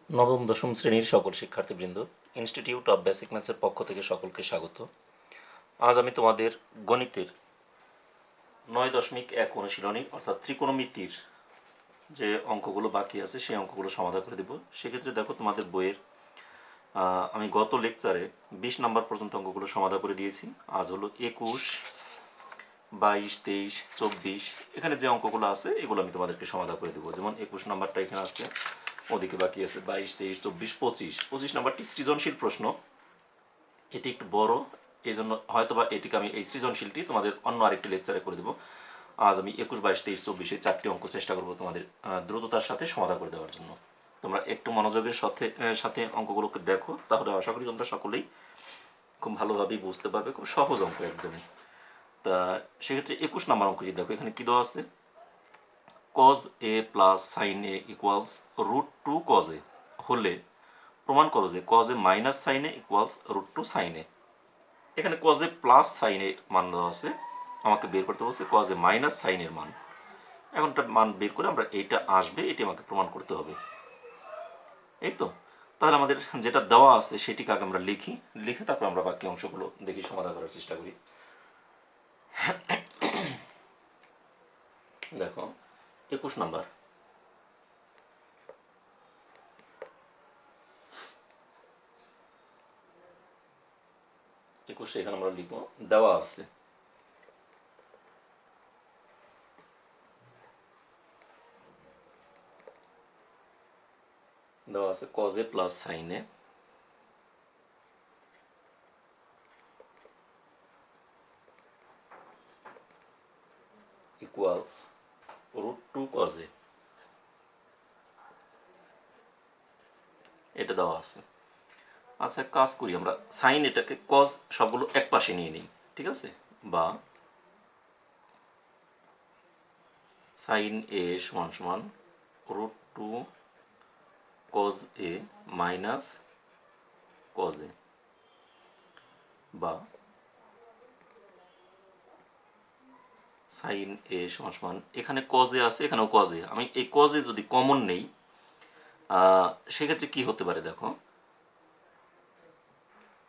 নবম দশম শ্রেণীর সকল শিক্ষার্থীবৃন্দ, ইনস্টিটিউট অফ বেসিক ম্যাথসের পক্ষ থেকে সকলকে স্বাগত। আজ আমি তোমাদের গণিতের 9.1 অনুশীলনী অর্থাৎ ত্রিকোণমিতির যে অঙ্কগুলো বাকি আছে সেই অঙ্কগুলো সমাধান করে দেব। সেক্ষেত্রে দেখো, তোমাদের বইয়ের আমি গত লেকচারে 20 নাম্বার পর্যন্ত অঙ্কগুলো সমাধান করে দিয়েছি। আজ হলো 21, 22, 23, 24, এখানে যে অঙ্কগুলো আছে এগুলো আমি তোমাদেরকে সমাধান করে দেবো। যেমন 21 নাম্বারটা এখানে আছে, ওদিকে বাকি আছে 22, 23, 24, 25। 25 নাম্বারটি সৃজনশীল প্রশ্ন, এটি একটু বড়, এই জন্য হয়তোবা এটিকে আমি এই সৃজনশীলটি তোমাদের অন্য আরেকটি লেকচারে করে দেবো। আজ আমি 21, 22, 23, 24 চারটি অঙ্ক চেষ্টা করবো তোমাদের দ্রুততার সাথে সমাধান করে দেওয়ার জন্য। তোমরা একটু মনোযোগের সাথে সাথে অঙ্কগুলোকে দেখো, তাহলে আশা করি তোমরা সকলেই খুব ভালোভাবেই বুঝতে পারবে। খুব সহজ অঙ্ক একদমই। তা সেক্ষেত্রে 21 নাম্বার অঙ্কটি দেখো, এখানে কী দেওয়া আছে? cos a plus sine A equals √2 cos a হলে প্রমাণ করো যে cos a minus sine A equals √2 sine A. এখানে cos a প্লাস সাইন এর মান দেওয়া আছে, আমাকে বের করতে বলছে cos a মাইনাস সাইন এর মান। এখন একটা মান বের করে আমরা এইটা আসবে এটি আমাকে প্রমাণ করতে হবে, এই তো। তাহলে আমাদের যেটা দেওয়া আছে সেটিকে আগে আমরা লিখি, লিখে তারপর আমরা বাকি অংশগুলো দেখি সমাধান করার চেষ্টা করি। দেখো 21 নাম্বার, এখানে আমরা লিখবো, দেওয়া আছে cos a plus sine A equals √2 cos a, এটা দেওয়া আছে। আচ্ছা, কাজ করি আমরা, সাইন এটাকে কজ সবগুলো এক পাশে নিয়ে নিই, ঠিক আছে? বা সাইন এ সমান সমান √2 cos a minus cos a, বা সাইন এ সমান সমান, এখানে cos a আছে, এখানেও cos a। আমি এই cos a যদি কমন নেই সেক্ষেত্রে কি হতে পারে দেখো,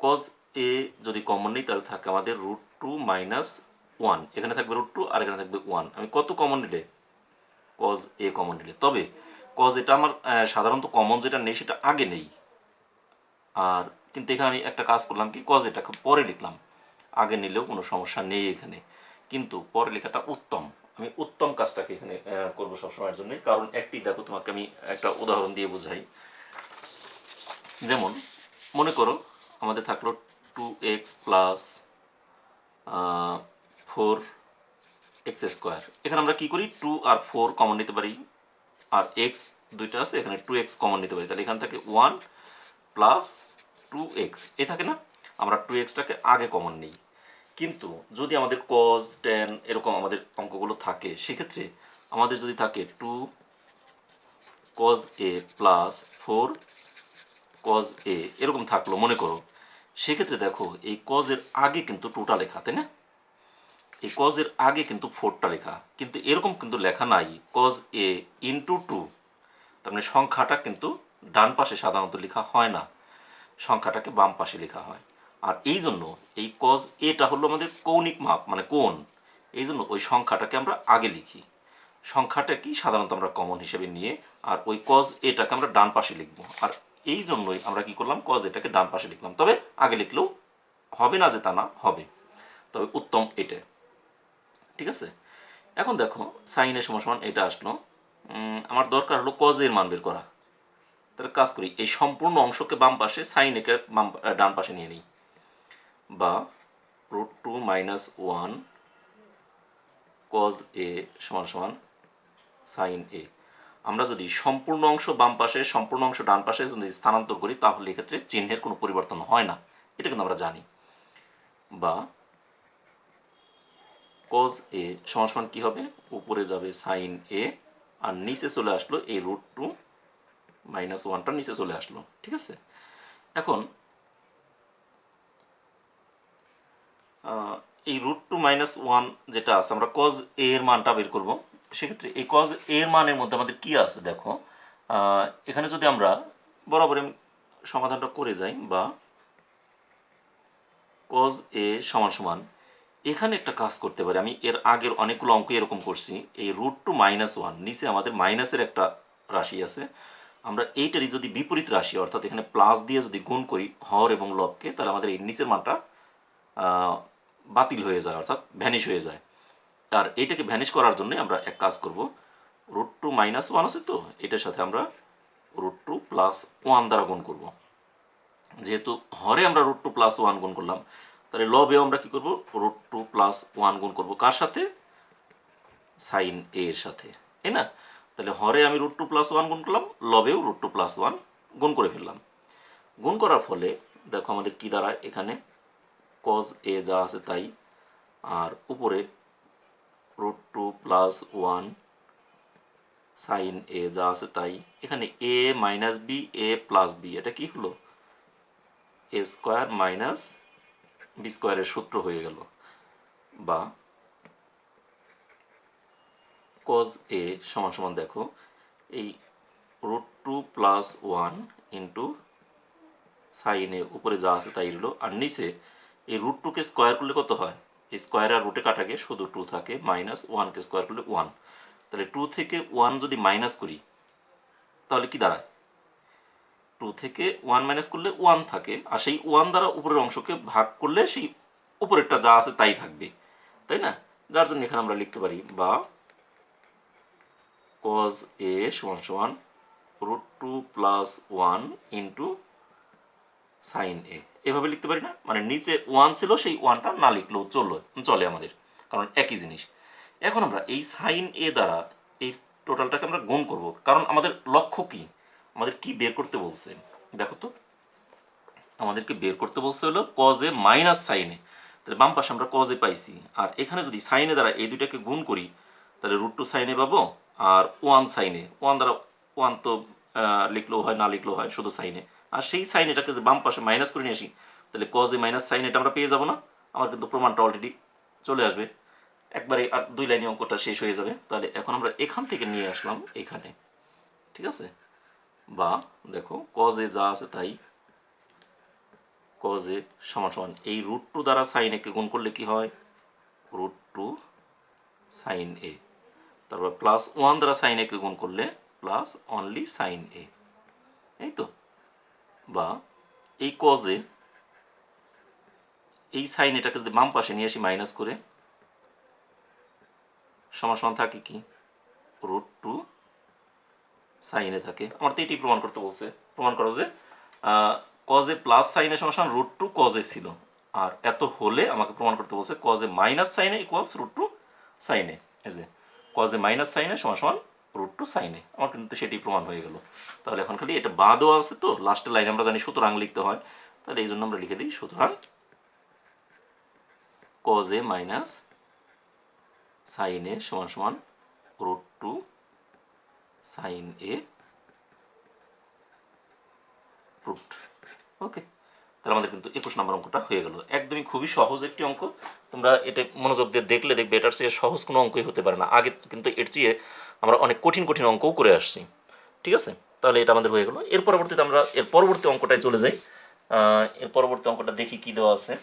cos a যদি কমন নেই তাহলে থাকে আমাদের √2 মাইনাস 1, এখানে থাকবে √2 আর এখানে থাকবে 1। আমি কত কমন নিলে? cos a কমন নিলে। তবে cos এটা আমার সাধারণত কমন যেটা নেই সেটা আগে নেই, আর কিন্তু এখানে আমি একটা কাজ করলাম কি, cos এটাকে পরে লিখলাম। আগে নিলেও কোনো সমস্যা নেই এখানে, কিন্তু পরে লেখাটা উত্তম। আমি উত্তম কাজটাকে এখানে করবো সবসময়ের জন্য। কারণ একটি দেখো, তোমাকে আমি একটা উদাহরণ দিয়ে বোঝাই। যেমন মনে করো আমাদের থাকলো 2x প্লাস 4x²। এখানে আমরা কি করি, 2 আর 4 কমন নিতে পারি, আর x দুইটা আছে, এখানে 2x কমন নিতে পারি। তাহলে এখান থেকে 1 প্লাস 2x এ থাকে না, আমরা 2xটাকে আগে কমন নিই। কিন্তু যদি আমাদের cos tan এরকম আমাদের অঙ্কগুলো থাকে, সেক্ষেত্রে আমাদের যদি থাকে 2 cos a plus 4 cos a এরকম থাকলো মনে করো, সেক্ষেত্রে দেখো এই cos এর আগে কিন্তু 2টা লেখা, তাই না? এই cos এর আগে কিন্তু 4টা লেখা, কিন্তু এরকম কিন্তু লেখা নাই cos a ইন্টু 2। তার মানে সংখ্যাটা কিন্তু ডান পাশে সাধারণত লেখা হয় না, সংখ্যাটাকে বাম পাশে লেখা হয়। আর এই জন্য এই cos এটা হলো আমাদের কৌণিক মাপ, মানে কোণ। এই জন্য ওই সংখ্যাটাকে আমরা আগে লিখি, সংখ্যাটা কি সাধারণত আমরা কমন হিসেবে নিয়ে, আর ওই cos এটাকে আমরা ডান পাশে লিখবো। আর এই জন্যই আমরা কি করলাম, cos এটাকে ডান পাশে লিখলাম। তবে আগে লিখলেও হবে না যে তা না, হবে, তবে উত্তম এটা, ঠিক আছে? এখন দেখো সাইনের সমান সমান এটা আসলো, আমার দরকার হলো cos এর মান বের করা। তাহলে কাজ করি, এই সম্পূর্ণ অংশকে বাম পাশে, সাইন একে ডান পাশে নিয়ে নিই, বা √2 মাইনাস 1 cos a সমান সমান সাইন এ। আমরা যদি সম্পূর্ণ অংশ বাম পাশে, সম্পূর্ণ অংশ ডান পাশে যদি স্থানান্তর করি, তাহলে এক্ষেত্রে চিহ্নের কোনো পরিবর্তন হয় না, এটা কিন্তু আমরা জানি। বা cos a সমান সমান কী হবে, উপরে যাবে সাইন এ, আর নিচে চলে আসলো এই √2 মাইনাস 1টা নিচে চলে আসলো, ঠিক আছে? এখন এই √2 মাইনাস 1 যেটা আছে, আমরা cos a এর মানটা বের করব। সেক্ষেত্রে এই cos a এর মানের মধ্যে আমাদের কি আছে দেখো, এখানে যদি আমরা বরাবর আমি সমাধানটা করে যাই, বা কজ এ সমান সমান এখানে একটা কাজ করতে পারি। আমি এর আগের অনেকগুলো অঙ্ক এরকম করছি। এই √2 - 1 নিচে আমাদের মাইনাসের একটা রাশি আছে, আমরা এইটারই যদি বিপরীত রাশি অর্থাৎ এখানে প্লাস দিয়ে যদি গুণ করি হর এবং লবকে, তাহলে আমাদের এই নিচের মানটা বাতিল হয়ে যায়, অর্থাৎ ভ্যানিশ হয়ে যায়। আর এইটাকে ভ্যানিশ করার জন্য আমরা এক কাজ করব, √2 - 1 আছে তো, এটার সাথে আমরা √2 + 1 দ্বারা গুণ করব। যেহেতু হরে আমরা √2 + 1 গুণ করলাম, তাহলে লবেও আমরা কি করব, √2 + 1 গুণ করব। কার সাথে? সাইন এ এর সাথে, তাই না? তাহলে হরে আমি √2 + 1 গুণ করলাম, লবেও √2 + 1 গুণ করে ফেললাম। গুণ করার ফলে দেখো আমাদের কি দাঁড়ায়, এখানে কজ এ যা আছে তাই, আর উপরে √2 + 1 সাইন এ যা আছে তাই। এখানে a - b a + b, এটা কি হলো? a² - b² এর সূত্র হয়ে গেল। বা কজ এ সমান সমান দেখো এই √2 + 1 ইন্টু সাইন এ উপরে যা আছে তাই রইল, আর নিচে এই √2 কে স্কোয়ার করলে কত হয়? এই স্কোয়ার আর রুটে কাটা গিয়ে শুধু 2 থাকে, -1 কে স্কোয়ার করলে 1। তাহলে 2 থেকে 1 যদি মাইনাস করি তাহলে কি দাঁড়ায়? 2 থেকে 1 মাইনাস করলে 1 থাকে, আর সেই 1 দ্বারা উপরের অংশকে ভাগ করলে সেই উপরেরটা যা আছে তাই থাকবে, তাই না? যার জন্য এখানে আমরা লিখতে পারি, বা কজ এ সমান সমান √2 + 1 ইন্টু সাইন এ, এভাবে লিখতে পারি না? মানে নিচে 1 ছিল, সেই 1টা না লিখলেও চলে আমাদের, কারণ একই জিনিস। এখন আমরা এই সাইন এ দ্বারা এই টোটালটাকে আমরা গুণ করব, কারণ আমাদের লক্ষ্য কি, আমাদের কি বের করতে বলছে দেখো তো। আমাদেরকে বের করতে বলছে হলো কজ এ মাইনাস সাইন এ। তাহলে বাম পাশে আমরা কজ এ পাইছি, আর এখানে যদি সাইন এ দ্বারা এই দুইটাকে গুণ করি তাহলে √2 সাইন এ পাবো, আর 1 সাইন এ, 1 দ্বারা 1 তো লিখলেও হয় না লিখলেও হয়, শুধু সাইন এ। আর সেই সাইন এটাকে যে বাম পাশে মাইনাস করে নিয়ে আসি, তাহলে কজ এ মাইনাস সাইন এটা আমরা পেয়ে যাবো না? আমার কিন্তু প্রমাণটা অলরেডি চলে আসবে, একবারে আর 2 লাইনে অঙ্কটা শেষ হয়ে যাবে। তাহলে এখন আমরা এখান থেকে নিয়ে আসলাম এখানে, ঠিক আছে? বা দেখো কজ এ যা আছে তাই, কজ এ সমান সমান এই √2 দ্বারা সাইন এ কে গুণ করলে কি হয়? √2 সাইন এ, তারপর +1 দ্বারা সাইন এ কে গুণ করলে প্লাস অনলি সাইন এ, এই তো। বা এই কজ এ এই সাইন এটাকে যদি বাম পাশে নিয়ে আসি মাইনাস করে, সমান সমান থাকে কি? √2 সাইন এ থাকে। আমার তো এটি প্রমাণ করতে বলছে। প্রমাণ করো যে cos A plus sine A সমান সমান √2 কজ এ ছিল, আর এত হলে আমাকে প্রমাণ করতে বলছে cos A minus sine A equals √2 sine A. এই যে cos A minus sine A সমান সমান √2 সাইন এ, আমার কিন্তু সেটি প্রমাণ হয়ে গেল। তাহলে এখন খালি এটা বাদও আছে তো, লাস্টের লাইনে আমরা জানি সুতরাং লিখতে হয়, তাহলে এই জন্য আমরা লিখে দিই সুতরাং cause A minus sine A সমান সমান √2 সাইন এ প্রুফড। ওকে, তাহলে আমাদের কিন্তু 21 নম্বর অঙ্কটা হয়ে গেল। একদমই খুবই সহজ একটি অঙ্ক, তোমরা এটা মনোযোগ দিয়ে দেখলে দেখবে এটার চেয়ে সহজ কোনো অঙ্কই হতে পারে না। আগে কিন্তু এর চেয়ে আমরা অনেক কঠিন কঠিন অঙ্কও করে আসছি, ঠিক আছে? তাহলে এটা আমাদের হয়ে গেল। এর পরবর্তীতে আমরা এর পরবর্তী অঙ্কটায় চলে যাই। এর পরবর্তী অঙ্কটা দেখি কি দেওয়া আছে।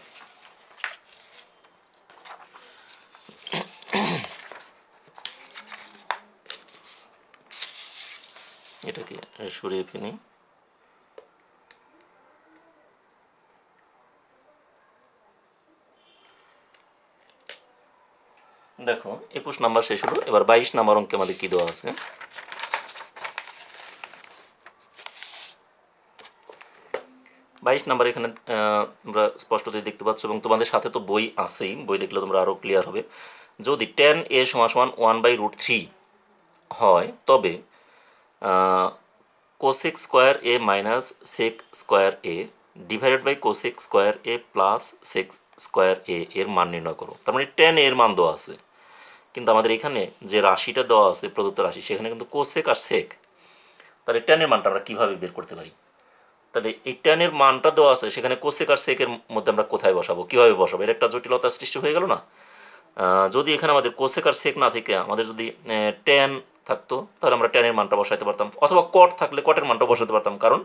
এটাকে সরিয়ে ফেলি। দেখো 21 নাম্বার শেষ হলো, এবার 22 নাম্বার অঙ্কে আমাদের কি দেওয়া আছে। 22 নাম্বার এখানে তোমরা স্পষ্টতই দেখতে পাচ্ছ, এবং তোমাদের সাথে তো বই আছেই, বই দেখলে তোমরা আরও ক্লিয়ার হবে। যদি tan a সমান সমান 1/√3 হয়, তবে cosec square A minus sec square A divided by cosec square A plus sec square A এর মান নির্ণয় করো। তার মানে tan এর মান দেওয়া আছে, কিন্তু আমাদের এখানে যে রাশিটা দেওয়া আছে প্রদত্ত রাশি, সেখানে কিন্তু কোসেক আর সেক। তাহলে tan এর মানটা আমরা কীভাবে বের করতে পারি? তাহলে এই tan এর মানটা দেওয়া আছে, সেখানে কোসেক আর সেকের মধ্যে আমরা কোথায় বসাবো, কীভাবে বসাবো? এর একটা জটিলতার সৃষ্টি হয়ে গেল না? যদি এখানে আমাদের কোসেক আর সেক না থেকে আমাদের যদি tan থাকতো, তাহলে আমরা tan এর মানটা বসাতে পারতাম, অথবা কট থাকলে কটের মানটা বসাতে পারতাম, কারণ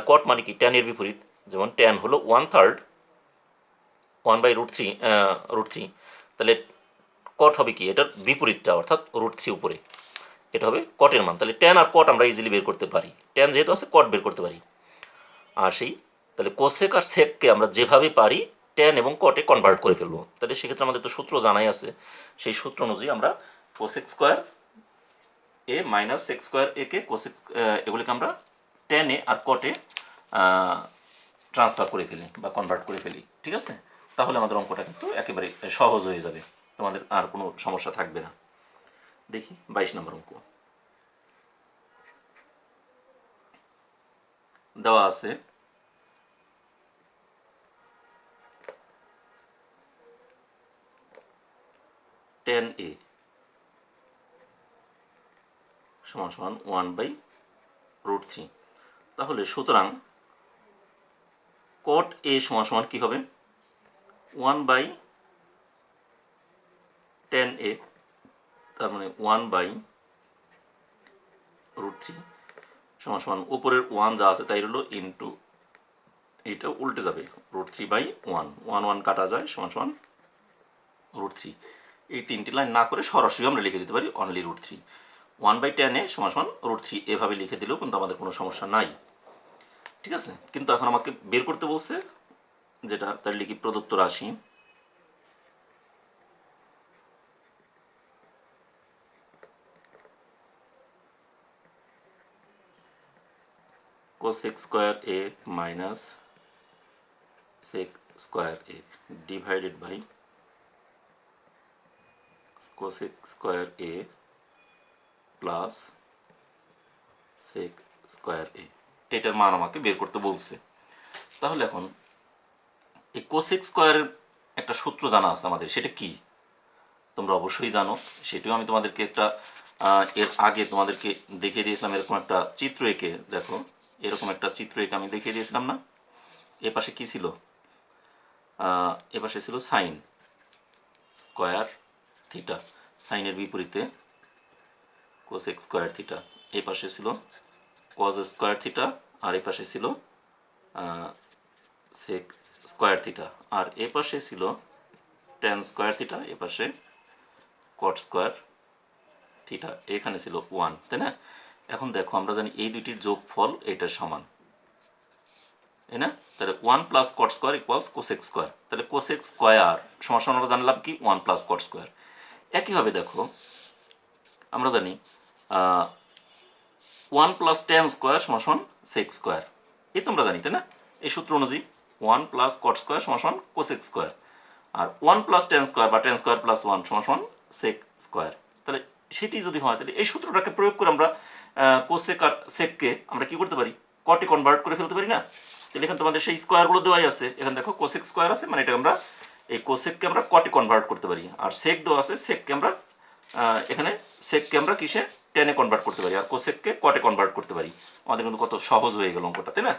কট মানে কি ট্যানের বিপরীত, যেমন ট্যান হলো 1/3 1/√3 তাহলে কট হবে কি এটার বিপরীতটা, অর্থাৎ √3 উপরে, এটা হবে কটের মান। তাহলে ট্যান আর কট আমরা ইজিলি বের করতে পারি, ট্যান যেহেতু আছে কট বের করতে পারি। আর সেই তাহলে কোসেক আর সেককে আমরা যেভাবে পারি ট্যান এবং কটে কনভার্ট করে ফেলবো। তাহলে সেক্ষেত্রে আমাদের তো সূত্র জানাই আছে, সেই সূত্র অনুযায়ী আমরা cosec square A minus sec square A K cosec এগুলিকে আমরা ট্যান এ আর কটে ট্রান্সফার করে ফেলি বা কনভার্ট করে ফেলি, ঠিক আছে? তাহলে আমাদের অঙ্কটা কিন্তু একেবারে সহজ হয়ে যাবে, তোমাদের আর কোনো সমস্যা থাকবে না। দেখি 22 নম্বর অঙ্ক দেওয়া আছে tan a সমান সমান 1/√3। তাহলে সুতরাং cot a সমান সমান কী হবে 1/tan a, তার মানে 1/√3 সমান সমান উপরের 1 যা আছে তাই হলো ইন্টু, এটা উল্টে যাবে √3/1, 1 কাটা যায় সমান সমান √3। এই তিনটি লাইন না করে সরাসরি আমরা লিখে দিতে পারি অনলি √3। 1/tan a সমান সমান √3 এভাবে লিখে দিলেও কিন্তু আমাদের কোনো সমস্যা নাই, ঠিক আছে? কিন্তু এখন আমাকে বের করতে বলছে যেটা, তার লিখি প্রদত্ত রাশি cosec square a minus sec square a divided by cosec square a plus sec square a, এটার মান আমাকে বের করতে বলছে। তাহলে এখন এই কোসেক স্কোয়ারের একটা সূত্র জানা আছে আমাদের, সেটা কি তোমরা অবশ্যই জানো, সেটিও আমি তোমাদেরকে একটা এর আগে তোমাদেরকে দেখিয়ে দিয়েছিলাম। এরকম একটা চিত্র এঁকে দেখো, এরকম একটা চিত্র এঁকে আমি দেখিয়ে দিয়েছিলাম না? এ পাশে কী ছিল, এ পাশে ছিল সাইন স্কোয়ার থিটা, সাইনের বিপরীতে কোসেক স্কোয়ার থিটা। এই পাশে ছিল কজ স্কোয়ার থিটা, আর এই পাশে ছিল সেক স্কোয়ার থিটা, আর এ পাশে ছিল ট্যান স্কোয়ার থিটা, এ পাশে কট স্কোয়ার থিটা, এখানে ছিল 1, তাই না? এখন দেখো আমরা জানি এই দুইটির যোগফল এটার সমান, তাই না? তাহলে 1 plus cot square equals cosec square, তাহলে কোসেক স্কোয়ার সমান সমান আমরা জানলাম কি 1 প্লাস কট স্কোয়ার। একইভাবে দেখো আমরা জানি 1 প্লাস ট্যান স্কোয়ার সমান সমান সেক স্কোয়ার, এই তোমরা জানি, তাই না? এই সূত্র অনুযায়ী 1 প্লাস কট স্কোয়ার সমান সমান কোসেক স্কোয়ার, আর 1 প্লাস ট্যান স্কোয়ার বা ট্যান স্কোয়ার প্লাস 1 সমান সমান সেক স্কোয়ার। তাহলে সেটি যদি হয় তাহলে এই সূত্রটাকে প্রয়োগ করে আমরা কোসেক আর সেককে আমরা কি করতে পারি, কটে কনভার্ট করে ফেলতে পারি না? তাহলে এখানে তোমাদের সেই স্কোয়ারগুলো দেওয়াই আছে, এখানে দেখো কোসেক স্কোয়ার আছে, মানে এটা আমরা এই কোসেককে আমরা কটে কনভার্ট করতে পারি, আর সেক দেওয়া আছে, সেককে আমরা এখানে সেককে আমরা কিসে টেনে কনভার্ট করতে পারি, আর কোসেককে কটে কনভার্ট করতে পারি। আমাদের কিন্তু কত সহজ হয়ে গেল অঙ্কটা, তাই না?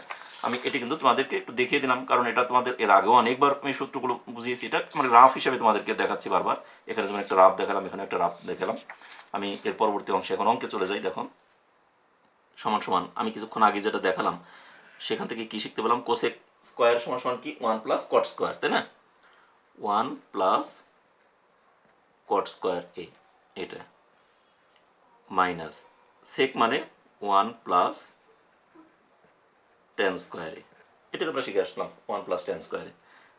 আমি এটি কিন্তু তোমাদেরকে একটু দেখিয়ে দিলাম, কারণ এটা তোমাদের এর আগেও অনেকবার আমি সূত্রগুলো বুঝিয়েছি, এটা মানে রাফ হিসেবে তোমাদেরকে দেখাচ্ছি বারবার। এখানে যেমন একটা রাফ দেখালাম, এখানে একটা রাফ দেখালাম। আমি এর পরবর্তী অংশে এখন অঙ্কে চলে যাই। দেখো সমান সমান আমি কিছুক্ষণ আগে যেটা দেখালাম সেখান থেকে কি শিখতে পেলাম, কোসেক স্কোয়ার সমান সমান কি 1 প্লাস কট স্কোয়ার, তাই না? 1 প্লাস কট স্কোয়ার এ, এটা মাইনাস সেক মানে 1 প্লাস ট্যান স্কোয়ারে, এটা তোমরা শিখে আসলাম 1 প্লাস ট্যান স্কোয়ারে।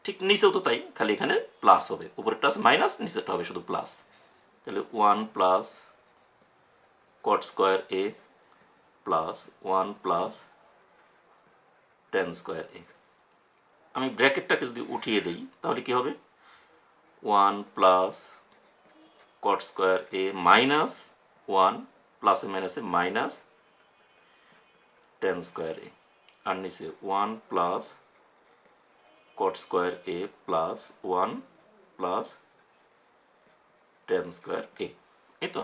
ঠিক নিচেও তো তাই, খালি এখানে প্লাস হবে, উপরেরটা আছে মাইনাস, নিচেরটা হবে শুধু প্লাস। তাহলে 1 plus cot square A plus 1 plus tan square এ। আমি ব্র্যাকেটটাকে যদি উঠিয়ে দিই তাহলে কি হবে, 1 plus cot square A minus 1 প্লাসে মাইনাসে মাইনাস ট্যান স্কোয়ার এ, আর নিচে 1 plus cot square A plus 1 plus tan square এ। এই তো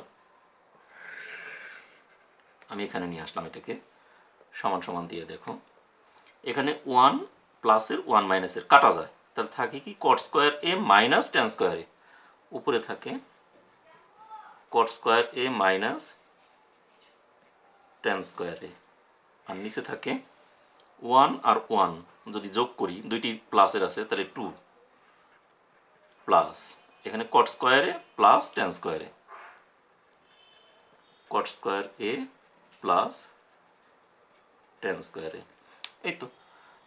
আমি এখানে নিয়ে আসলাম এটাকে সমান সমান দিয়ে। দেখো এখানে 1 প্লাসের 1 মাইনাসের কাটা যায়, তাহলে থাকে কি cot square A minus tan square এ, উপরে থাকে cot square A minus tan square এ, আর নিচে থাকে ওয়ান আর ওয়ান যদি যোগ করি, দুইটি প্লাসের আছে, তাহলে 2 প্লাস এখানে কট স্কোয়ারে প্লাস ট্যান স্কোয়ারে, cot square A plus tan স্কোয়ারে। এই তো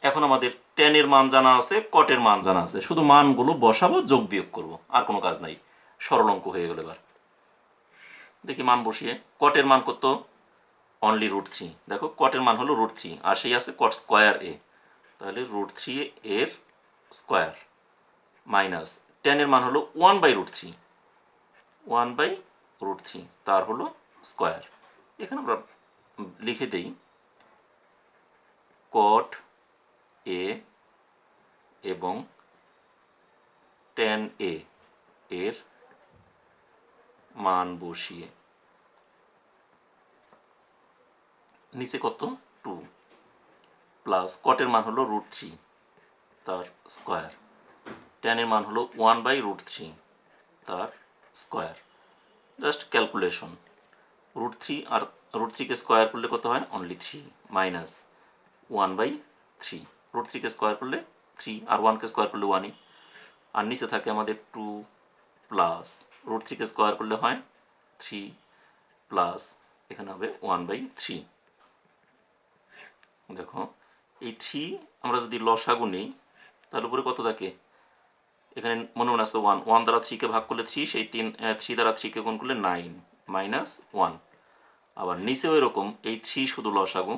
এখন আমাদের ট্যানের মান জানা আছে, কটের মান জানা আছে, শুধু মানগুলো বসাবো, যোগ বিয়োগ করবো, আর কোনো কাজ নাই। সরল অঙ্ক হয়ে গেল। এবার দেখি মান বসিয়ে, কটের মান কত? অনলি √3। দেখো কটের মান হলো √3 আর সেই আছে কট স্কোয়ার এ, তাহলে √3 এর স্কোয়ার মাইনাস ট্যানের মান হলো 1/√3, 1/√3 তার হলো স্কোয়ার। এখানে আমরা লিখে দেই কট এ এবং ট্যান এ এর মান বসিয়ে নিচে কত 2 প্লাস কটের মান হলো √3 তার স্কোয়ার, ট্যানের মান হলো 1/√3 তার স্কোয়ার। জাস্ট ক্যালকুলেশন, √3 আর √3 কে স্কোয়ার করলে কত হয়? অনলি 3 মাইনাস 1/3, √3 কে স্কোয়ার করলে 3 আর 1 কে স্কোয়ার করলে 1ই, আর নিচে থাকে আমাদের 2 প্লাস √3 কে স্কোয়ার করলে হয় 3 প্লাস এখানে হবে 1/3। দেখো এই 3 আমরা যদি লসাগু নেই তার উপরে কত থাকে? এখানে মনে মনে আসছে 1, 1 দ্বারা 3 কে ভাগ করলে 3, সেই 3 দ্বারা 3 কে গুণ করলে 9 মাইনাস 1। আবার নিচেও এরকম এই 3 শুধু লসাগু,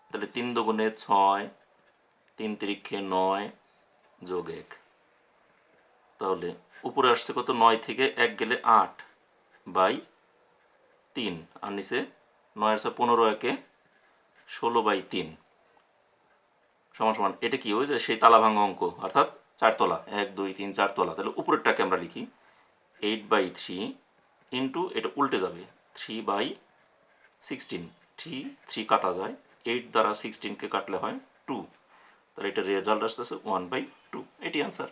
তাহলে 3 দুগুণে 6, 3 তিরিক্ষে 9 যোগ 1, তাহলে উপরে আসছে কত? 9 থেকে 1 গেলে 8/3, আর নিচে 9 আসছে 15, 1-এ 16/3 সমান সমান। এটা কি হয়েছে? সেই তালা ভাঙা অঙ্ক, অর্থাৎ 4 তলা, 1 2 3 4 তলা। তাহলে উপরেরটাকে আমরা লিখি 8/3 ইন্টু, এটা উল্টে যাবে 3/16, 3 কাটা যায়, 8 দ্বারা 16কে কাটলে হয় 2, তাহলে এটা রেজাল্ট আসতেছে 1/2। এটি অ্যান্সার।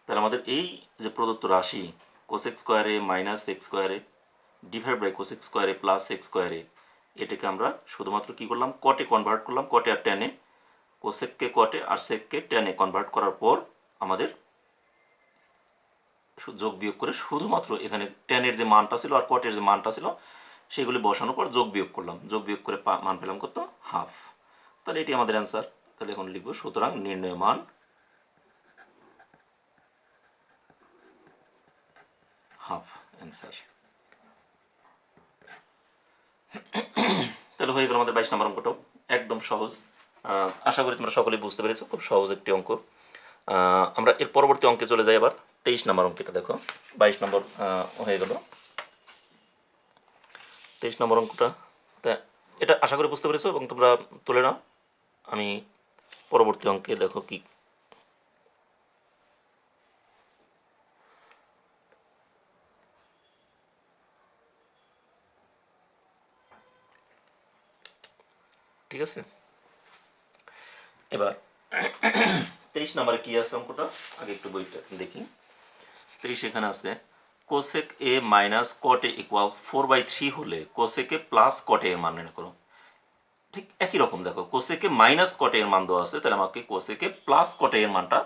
তাহলে আমাদের এই যে প্রদত্ত রাশি কোসেক স্কোয়ারে মাইনাস এক্স স্কোয়ারে ডিভাইড বাই কোসেক স্কোয়ারে প্লাস এক্স স্কোয়ারে, এটাকে আমরা শুধুমাত্র কী করলাম? কটে কনভার্ট করলাম, কটে আর ট্যানে, কোসেককে কটে আর সেককে ট্যানে কনভার্ট করার পর আমাদের যোগ বিয়োগ করে শুধুমাত্র এখানে ট্যানের যে মানটা ছিল আর কটের যে মানটা ছিল সেগুলি বসানোর পর যোগ বিয়োগ করলাম, যোগ বিয়োগ করে মান পেলাম কত? হাফ। তাহলে এটি আমাদের অ্যান্সার। তাহলে এখন লিখব সুতরাং নির্ণয় মান হাফ, অ্যান্সার। তাহলে হয়ে গেল আমাদের 22 নম্বর অঙ্কটাও একদম সহজ। আশা করি তোমরা সকলেই বুঝতে পেরেছো, খুব সহজ একটি অঙ্ক। আমরা এর পরবর্তী অঙ্কে চলে যাই। আবার 23 নম্বর অঙ্কটা দেখো, 22 নম্বর হয়ে গেল, 23 নম্বর অঙ্কটা। তা এটা আশা করি বুঝতে পেরেছো এবং তোমরা তুলে নাও। আমি পরবর্তী অঙ্কে দেখো কি ঠিক আছে। এবার 23 নম্বরে কি আছে অঙ্কটা, আগে একটু বইটা দেখি। 23 এখানে আছে কোসেক এ মাইনাস কট এ ইকুয়ালস 4/3 হলে কোসেক এ প্লাস কট এর মান নির্ণয় করো। ঠিক একই রকম দেখো, কোসেকে মাইনাস কট এর মান দেওয়া আছে, তাহলে আমাকে কোসেকে প্লাস কট এর মানটা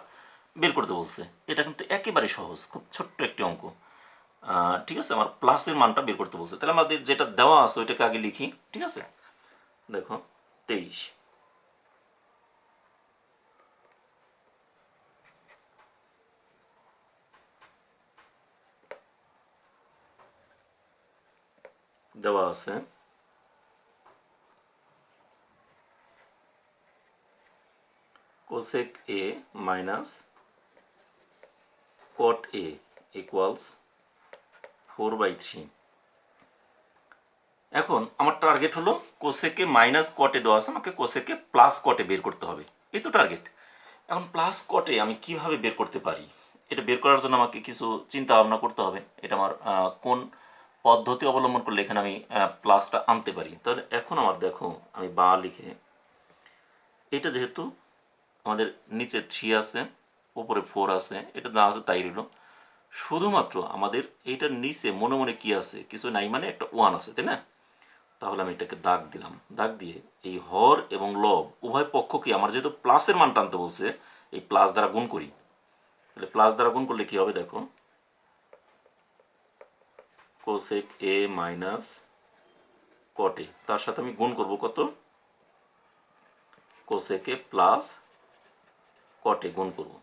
বের করতে বলছে। এটা কিন্তু একেবারে সহজ, খুব ছোট্ট একটি অঙ্ক। ঠিক আছে, আমার প্লাসের মানটা বের করতে বলছে, তাহলে আমাদের যেটা দেওয়া আছে ওইটাকে আগে লিখি। ঠিক আছে, দেখো 23 দেওয়া আছে কোসেক এ মাইনাস কট এ ইকুয়ালস 4/3। এখন আমার টার্গেট হলো কোসেকে মাইনাস কটে দেওয়া আছে, আমাকে কোসেকে প্লাস কটে বের করতে হবে, এই তো টার্গেট। এখন প্লাস কটে আমি কিভাবে বের করতে পারি, এটা বের করার জন্য আমাকে কিছু চিন্তা ভাবনা করতে হবে। এটা আমার কোন পদ্ধতি অবলম্বন করলে এখানে আমি প্লাসটা আনতে পারি। তাহলে এখন আমার দেখো, আমি বা লিখে, এটা যেহেতু আমাদের নিচে 3 আছে, উপরে 4 আছে, এটা যা আছে তাই রইল। শুধুমাত্র আমাদের এইটার নিচে মনে মনে কি আছে? কিছু নাই, মানে একটা 1 আছে, তাই না? তাহলে আমি এটাকে দাগ দিলাম, দাগ দিয়ে এই হর এবং লব উভয় পক্ষকে আমার যেহেতু প্লাসের মান টানতে বলছে এই প্লাস দ্বারা গুণ করি। তাহলে প্লাস দ্বারা গুণ করলে কি হবে দেখো, কোসেক এ মাইনাস কট এ, তার সাথে আমি গুণ করব কত, কোসেক এ প্লাস কট এ গুণ করব।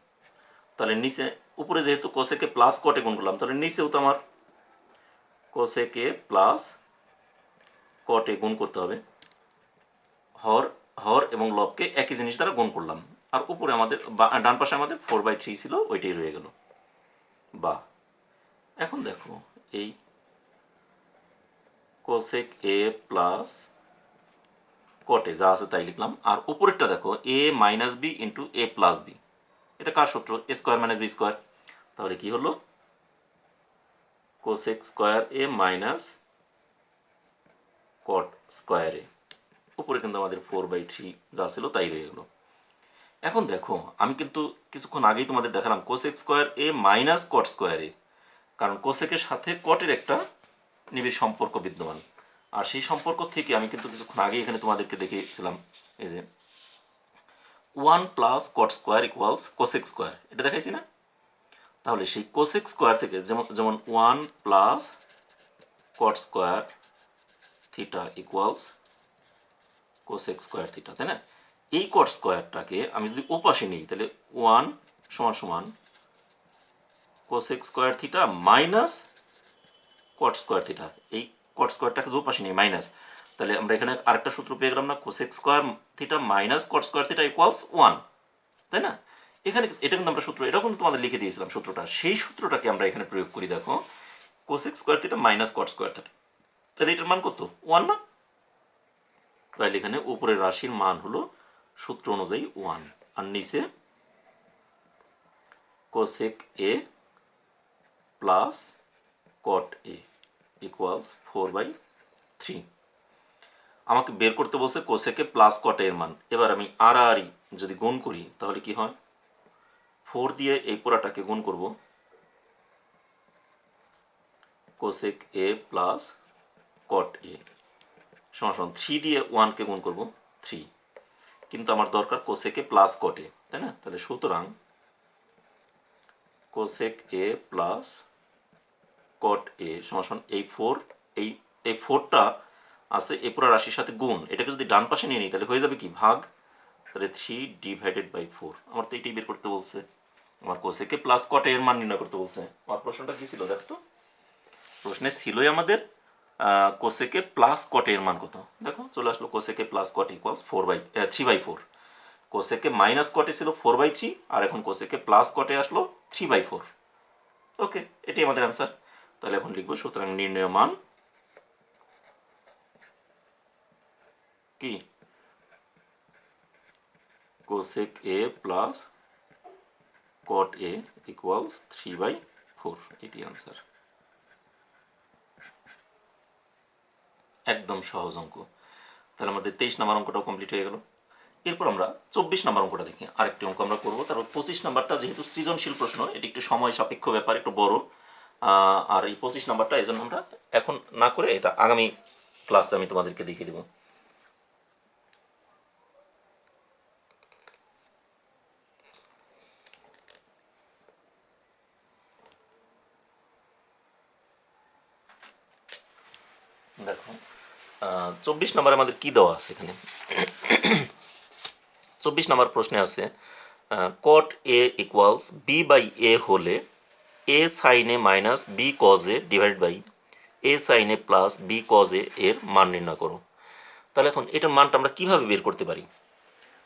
তাহলে নিচে উপরে যেহেতু কোসেক এ প্লাস কট এ গুণ করলাম, তাহলে নিচেও তো আমার কোসেক এ প্লাস কট এ গুণ করতে হবে। হর হর এবং লবকে একই জিনিস দ্বারা গুণ করলাম, আর উপরে আমাদের ডান পাশে আমাদের 4/3 ছিল, ওইটাই রয়ে গেল। বা এখন দেখো এই কোসেক এ প্লাস কটে যা আছে তাই লিখলাম, আর উপরেরটা দেখো এ মাইনাস বি ইন্টু এ প্লাস বি, এটা কার সূত্র, এ স্কোয়ার মাইনাস বি স্কোয়ার। তাহলে কি হলো, cosec square A minus cot square এ, উপরে কিন্তু আমাদের 4/3 যা ছিল তাই রয়ে গেল। এখন দেখো আমি কিন্তু কিছুক্ষণ আগেই তোমাদের দেখালাম cosec square A minus cot square এ, কারণ কোসেকের সাথে কটের একটা নিবিড় সম্পর্ক বিদ্যমান, আর সেই সম্পর্ক থেকে আমি কিন্তু কিছুক্ষণ আগে এখানে তোমাদেরকে দেখিয়েছিলাম এই যে 1 plus cot square equals cosec square, এটা দেখাইছি না। তাহলে সেই কোসেক স্কোয়ার থেকে যেমন যেমন 1 plus cot square theta equals cosec square theta, তাই না। এই কট স্কোয়ারটাকে আমি যদি ওপাশে নিই তাহলে 1 সমান সমান cosec square theta minus cot square theta, এই কট স্কোয়ারটাকে দুপাশে নিই মাইনাস, তাহলে আমরা এখানে আরেকটা সূত্র পেয়ে গেলাম না, cosec square theta minus cot square theta equals 1, তাই না। এখানে এটা কিন্তু আমরা সূত্র, এটাও কিন্তু তোমাদের লিখে দিয়েছিলাম সূত্রটা, সেই সূত্রটাকে আমরা এখানে প্রয়োগ করি। দেখো cosec square theta minus cot square theta, তাহলে এটার মান কত 1 না, তাহলে এখানে উপরের রাশির মান হলো সূত্র অনুযায়ী 1, আর নিচে কোসেক এ প্লাস কট এ ইকুয়ালস 4/3। আমাকে বের করতে বলছে কোসেকে প্লাস কট এর মান। এবার আমি আর যদি গুণ করি তাহলে কি হয়, 4 দিয়ে এই পুরাটাকে গুণ করব, কোসেক এ প্লাস কট এ সমান 3 দিয়ে 1কে গুণ করব 3, কিন্তু আমার দরকার কোসেকে প্লাস কট এ, তাই না। তাহলে সুতরাং কোসেক এ প্লাস কট এ সমান এই 4, এই 4টা আছে এই পুরো রাশির সাথে গুণ, এটাকে যদি ডান পাশে নিয়ে নিই তাহলে হয়ে যাবে কি ভাগ, তাহলে 3/4। আমার তো এইটাই বের করতে বলছে, আমার কোসেকে প্লাস কট এর মান নির্ণয় করতে বলছে। আমার প্রশ্নটা কি ছিল দেখো, প্রশ্নে ছিলই আমাদের কোসেকে প্লাস কট এর মান কত, দেখো চলে আসলো কোসেকে প্লাস কট ইকুয়ালস 3/4। কোসেকে মাইনাস কটে ছিল 4/3, আর এখন কোসেকে প্লাস কটে আসলো 3/4। ওকে, এটাই আমাদের অ্যান্সার। তাহলে এখন লিখবো সুতরাং নির্ণয় মান কি, কোসেক এ প্লাস কট এ ইকুয়ালস 3/4, এটি অ্যান্সার। একদম সহজ অঙ্ক। তাহলে আমাদের 23 নম্বর অঙ্কটাও কমপ্লিট হয়ে গেল। এরপর আমরা 24 নম্বর অঙ্কটা দেখি, আরেকটি অঙ্ক আমরা করবো। তারপর 25 নম্বরটা যেহেতু সৃজনশীল প্রশ্ন, এটি একটু সময় সাপেক্ষ ব্যাপার, একটু বড়, আর এই 25 নম্বরটা এই জন্য আমরা এখন না করে এটা আগামী ক্লাসে আমি তোমাদেরকে দেখিয়ে দেবো। দেখো 24 নম্বরে আমাদের কি দেওয়া আছে এখানে। 24 নম্বর প্রশ্নে আছে কট এ ইকুয়ালস b/a হলে a sin a minus b cos a divide by a sin a plus b cos a এর মান নির্ণয় করো। তাহলে এখন এটার মানটা আমরা কিভাবে বের করতে পারি,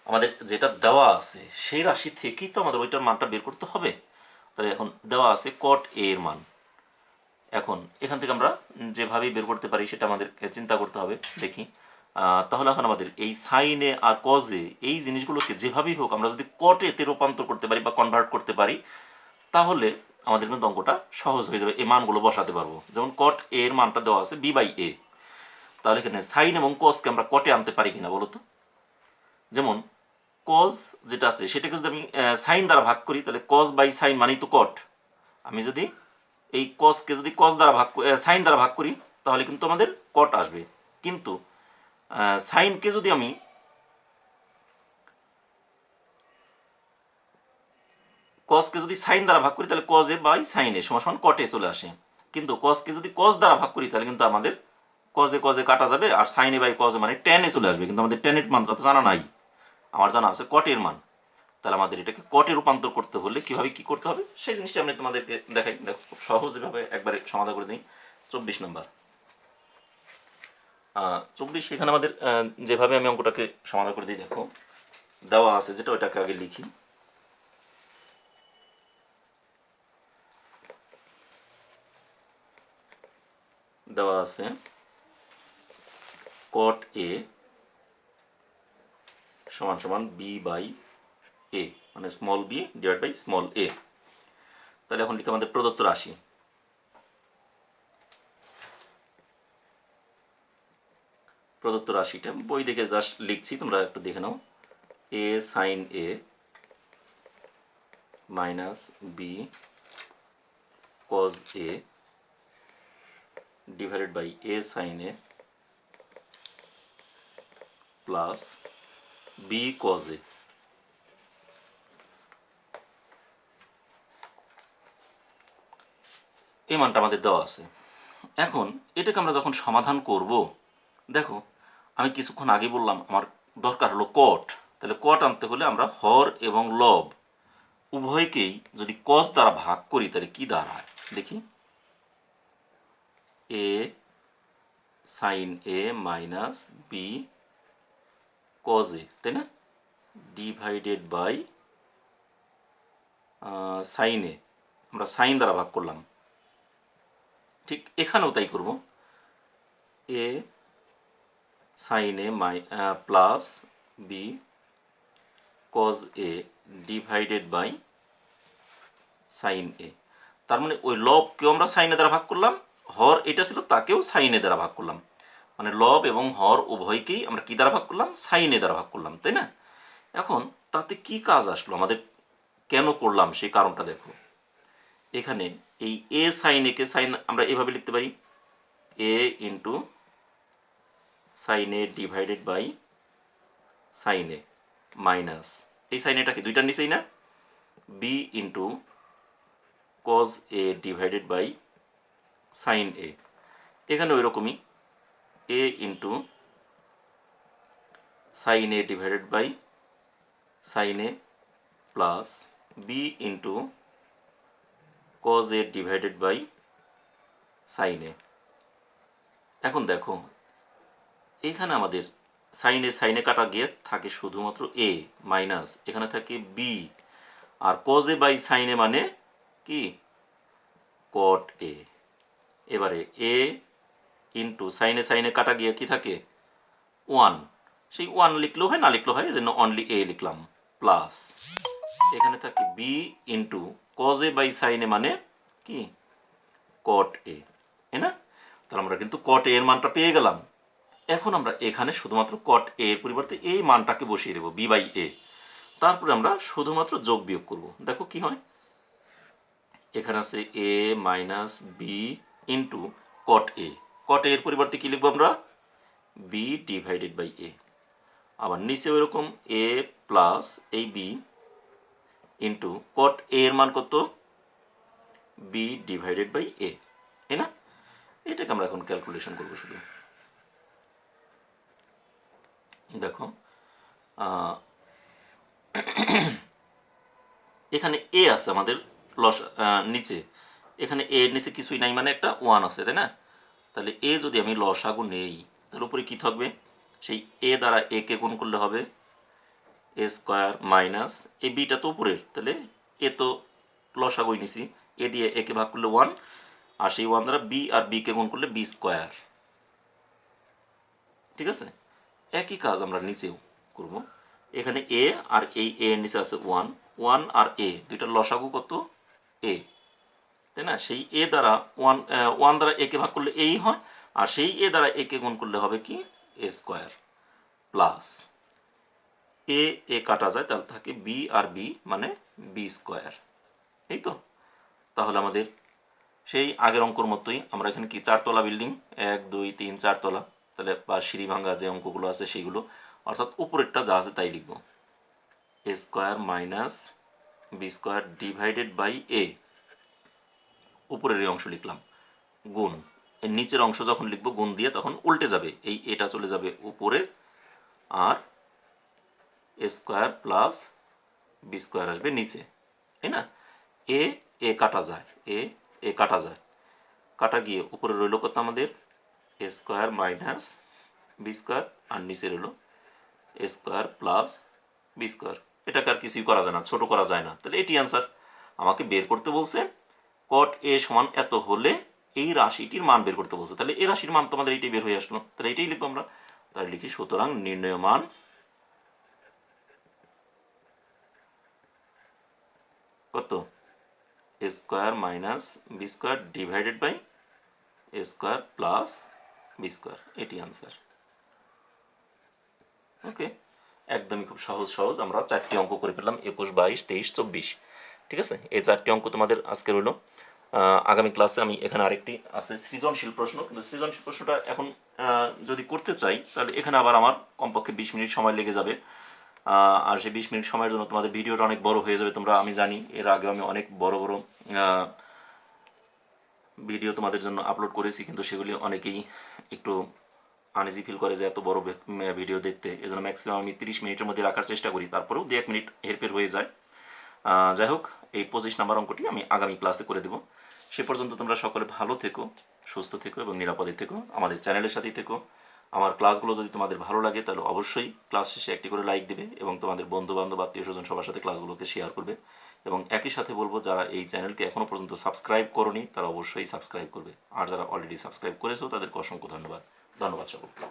আমাদের যেটা দেওয়া আছে সেই রাশি থেকেই তো আমাদের ওইটার মানটা বের করতে হবে। তাহলে এখন দেওয়া আছে কট এ এর মান, এখন এখান থেকে আমরা যেভাবেই বের করতে পারি সেটা আমাদেরকে চিন্তা করতে হবে। দেখি তাহলে এখন আমাদের এই সাইনে আর কজে এই জিনিসগুলোকে যেভাবেই হোক আমরা যদি কটেতে রূপান্তর করতে পারি বা কনভার্ট করতে পারি, তাহলে আমাদের কিন্তু অঙ্কটা সহজ হয়ে যাবে, এই মানগুলো বসাতে পারবো। যেমন কট এর মানটা দেওয়া আছে b/a, তাহলে এখানে সাইন এবং কজকে আমরা কটে আনতে পারি কিনা বলো তো। যেমন কজ যেটা আছে সেটাকে যদি আমি সাইন দ্বারা ভাগ করি তাহলে কজ বাই সাইন মানেই তো কট। আমি যদি এই কজকে যদি কজ দ্বারা ভাগ সাইন দ্বারা ভাগ করি তাহলে কিন্তু আমাদের কট আসবে। কিন্তু সাইনকে যদি আমি কসকে যদি সাইন দ্বারা ভাগ করি তাহলে cause A by sine A সমান সমান কটে চলে আসে, কিন্তু কসকে যদি কস দ্বারা ভাগ করি তাহলে কিন্তু আমাদের কজে কজে কাটা যাবে, আর সাইন এ বাই কজে মানে টেনে চলে আসবে, কিন্তু আমাদের টেনের মানটা তো জানা নাই, আমার জানা আছে কটের মান। তাহলে আমাদের এটাকে কটে রূপান্তর করতে হলে কীভাবে কী করতে হবে সেই জিনিসটা আমি তোমাদেরকে দেখাই। দেখো খুব সহজভাবে একবারে সমাধান করে দিই। 24 নম্বর 24, এখানে আমাদের যেভাবে আমি অঙ্কটাকে সমাধান করে দিই, দেখো দেওয়া আছে যেটা, ওইটাকে আগে লিখি। দেওয়া আছে কট এ সমান সমান বি বাই এ, মানে small B divide by small A. তাহলে এখন লিখে আমাদের প্রদত্ত রাশি, প্রদত্ত রাশিটা বই দেখে জাস্ট লিখছি, তোমরা একটু দেখে নাও। A sine A minus B cos A divided by A sine A plus B cos A. এই মানটা আমাদের দেওয়া আছে। এখন এটাকে আমরা যখন সমাধান করব, দেখো আমি কিছুক্ষণ আগে বললাম আমার দরকার হলো কট, তাহলে কট আনতে হলে আমরা হর এবং লব উভয়কেই যদি কস দ্বারা ভাগ করি তাহলে কি দাঁড়ায় দেখি। A sine A minus B cos A, তাই না, ডিভাইডেড বাই সাইন এ, আমরা সাইন দ্বারা ভাগ করলাম, ঠিক এখানেও তাই করব। A sine A plus B cos A divided by sine A. তার মানে ওই লবকেও আমরা সাইনে দ্বারা ভাগ করলাম, হর এটা ছিল তাকেও সাইনে দ্বারা ভাগ করলাম, মানে লব এবং হর উভয়কেই আমরা কি দ্বারা ভাগ করলাম, সাইনে দ্বারা ভাগ করলাম, তাই না। এখন তাতে কি কাজ আসলো আমাদের, কেন করলাম সেই কারণটা দেখো। এখানে এই এ সাইন একে সাইন আমরা এভাবে লিখতে পারি, A into sine A divided by sine A minus এই সাইন এটাকে দুইটার নিচেই না, B into cos A divided by sine A. এখানে ওই রকমই A into sine A divided by sine A plus B into cos A divided by sine A. এখন দেখো এখানে আমাদের সাইনে কাটা গিয়ে থাকে শুধুমাত্র এ মাইনাস এখানে থাকে বি, আর কজ এ বাই সাইনে মানে কি কট এ। এবারে এ ইন্টু সাইনে কাটা গিয়ে কি থাকে 1, সেই 1 লিখলেও হয় না লিখলেও হয়, এজন্য অনলি এ লিখলাম, প্লাস এখানে থাকে B into cos A by সাইনে মানে কি কট এ, তাই না। তাহলে আমরা কিন্তু কট এর মানটা পেয়ে গেলাম। এখন আমরা এখানে শুধুমাত্র কট এ এর পরিবর্তে এই মানটাকে বসিয়ে দেবো বি বাই এ, তারপরে আমরা শুধুমাত্র যোগ বিয়োগ করব, দেখো কি হয়। এখানে আছে এ মাইনাস বি ইন্টু কট এ, কট এর পরিবর্তে কি লিখবো আমরা বি ডিভাইডেড বাই এ, আবার নিচে ওইরকম এ প্লাস এই বি ইন্টু কট এ এর মান কত বি ডিভাইডেড বাই এ, তাই না। এটাকে আমরা এখন ক্যালকুলেশন করবো শুধু। দেখো এখানে এ আছে আমাদের নিচে, এখানে এ এর নিচে কিছুই নাই মানে একটা 1 আছে, তাই না। তাহলে এ যদি আমি লসাগু নেই তাহলে উপরে কী থাকবে, সেই এ দ্বারা এ কে গুণ করলে হবে এ স্কোয়ার মাইনাস এই বিটা তো উপরের, তাহলে এ তো লসাগুই নিছি, এ দিয়ে একে ভাগ করলে 1, আর সেই 1 দ্বারা বি আর বি কে গুণ করলে বি স্কোয়ার, ঠিক আছে। একই কাজ আমরা নিচেও করব। এখানে এ আর এই এ এর নিচে আছে 1 আর এ দুইটার লসাগু কত এ, তাই না। সেই এ দ্বারা 1 দ্বারা একে ভাগ করলে এই হয়, আর সেই এ দ্বারা একে গুণ করলে হবে কি এ স্কোয়ার, প্লাস এ কাটা যায় তাহলে থাকে বি আর বি মানে বি স্কোয়ার, এই তো। তাহলে আমাদের সেই আগের অঙ্কর মতোই আমরা এখানে কি 4 তলা বিল্ডিং 1 2 3 4 তলা, তাহলে বা সিঁড়ি ভাঙা যে অঙ্কগুলো আছে সেইগুলো, অর্থাৎ উপরেরটা যা আছে তাই লিখব। A square minus B square divided by A, উপরের এই অংশ লিখলাম, গুণ এর নিচের অংশ যখন লিখবো গুণ দিয়ে তখন উল্টে যাবে, এই এটা চলে যাবে উপরে, আর এ স্কোয়ার প্লাস বি স্কোয়ার আসবে নিচে, তাই না? এ এ কাটা যায়, এ কাটা যায়, কাটা গিয়ে উপরে রইল কত আমাদের এ স্কোয়ার মাইনাস বি স্কোয়ার, আর নিচে রইল এ স্কোয়ার প্লাস বি স্কোয়ার। এটাকে আর কিছুই করা যায় না, ছোট করা যায় না, তাহলে এটি অ্যান্সার। আমাকে বের করতে বলছে কট এ সমান এত হলে এই রাশিটির মান বের করতে বলছে, তাহলে এই রাশির মান তোমাদের এইটাই বের হয়ে আসলো, তাহলে এইটাই লিখবো আমরা। তাহলে লিখি সুতরাং নির্ণয় মান কত A square minus B square divided by A square plus B square, এটি আনসার। ওকে, একদমই খুব সহজ সহজ আমরা 4টি অঙ্ক করে ফেললাম, 21, 22, 23, 24। ঠিক আছে, এই 4টি অঙ্ক তোমাদের আজকে রইল। আগামী ক্লাসে আমি এখানে আরেকটি আছে সৃজনশীল প্রশ্ন, কিন্তু সৃজনশীল প্রশ্নটা এখন যদি করতে চাই তাহলে এখানে আবার আমার কমপক্ষে 20 মিনিট সময় লেগে যাবে, আর সেই 20 মিনিট সময়ের জন্য তোমাদের ভিডিওটা অনেক বড় হয়ে যাবে। তোমরা, আমি জানি এর আগে আমি অনেক বড় বড় ভিডিও তোমাদের জন্য আপলোড করেছি, কিন্তু সেগুলি অনেকেই একটু আনইজি ফিল করে যে এত বড় ভিডিও দেখতে, এই জন্য ম্যাক্সিমাম আমি 30 মিনিটের মধ্যে রাখার চেষ্টা করি, তারপরেও 2-1 মিনিট হেরফের হয়ে যায়। যাই হোক, এই 25 নাম্বার অঙ্কটি আমি আগামী ক্লাসে করে দেবো। সে পর্যন্ত তোমরা সকলে ভালো থেকো, সুস্থ থেকো এবং নিরাপদে থেকো, আমাদের চ্যানেলের সাথেই থেকো। আমার ক্লাসগুলো যদি তোমাদের ভালো লাগে তাহলে অবশ্যই ক্লাস শেষে একটি করে লাইক দেবে এবং তোমাদের বন্ধু বান্ধব আত্মীয় স্বজন সবার সাথে ক্লাসগুলোকে শেয়ার করবে। এবং একই সাথে বলবো, যারা এই চ্যানেলকে এখনও পর্যন্ত সাবস্ক্রাইব করোনি তারা অবশ্যই সাবস্ক্রাইব করবে, আর যারা অলরেডি সাবস্ক্রাইব করেছো তাদেরকে অসংখ্য ধন্যবাদ। ধন্যবাদ সকলকে।